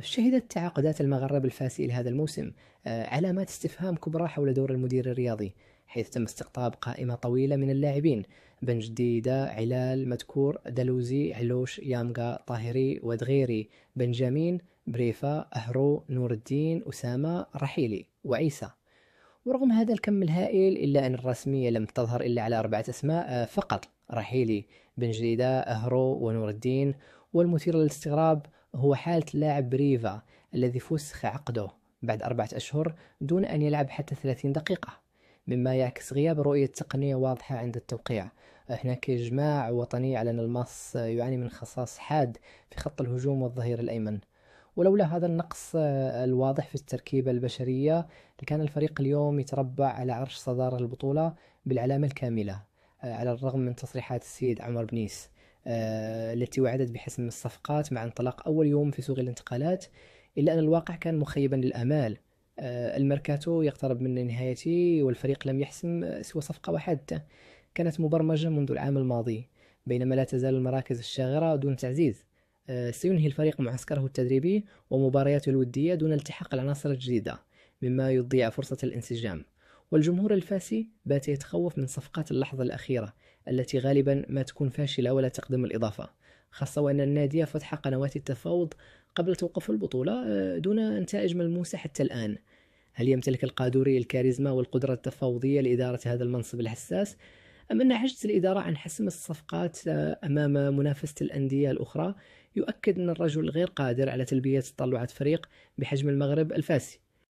شهدت تعاقدات المغرب الفاسي لهذا الموسم علامات استفهام كبرى حول دور المدير الرياضي، حيث تم استقطاب قائمة طويلة من اللاعبين: بن جديدة، علال، مدكور، دلوزي، علوش، يامقا، طاهري، ودغيري، بنجامين، بريفا، أهرو، نور الدين، أسامة، رحيلي وعيسى. ورغم هذا الكم الهائل إلا أن الرسمية لم تظهر إلا على 4 أسماء فقط: رحيلي، بن جديدة، أهرو، ونور الدين. والمثير للاستغراب هو حالة اللاعب بريفا الذي فسخ عقده بعد 4 أشهر دون أن يلعب حتى 30 دقيقة، مما يعكس غياب رؤية تقنية واضحة عند التوقيع. هناك إجماع وطني على أن الماس يعاني من خصاص حاد في خط الهجوم والظهير الأيمن، ولولا هذا النقص الواضح في التركيبة البشرية لكان الفريق اليوم يتربع على عرش صدارة البطولة بالعلامة الكاملة. على الرغم من تصريحات السيد عمر بنيس التي وعدت بحسم الصفقات مع انطلاق أول يوم في سوق الانتقالات، إلا أن الواقع كان مخيبا للآمال. الميركاتو يقترب من نهايته والفريق لم يحسم سوى صفقة واحدة كانت مبرمجة منذ العام الماضي، بينما لا تزال المراكز الشاغرة دون تعزيز. سينهي الفريق معسكره التدريبي ومبارياته الودية دون التحاق العناصر الجديدة، مما يضيع فرصة الانسجام. والجمهور الفاسي بات يتخوف من صفقات اللحظة الأخيرة التي غالبا ما تكون فاشلة ولا تقدم الإضافة، خاصة وأن النادي فتح قنوات التفاوض قبل توقف البطولة دون نتائج ملموسة حتى الآن. هل يمتلك القادوري الكاريزما والقدرة التفاوضية لإدارة هذا المنصب الحساس، أم أن عجز الإدارة عن حسم الصفقات أمام منافسة الأندية الأخرى يؤكد أن الرجل غير قادر على تلبية تطلعات فريق بحجم المغرب الفاسي؟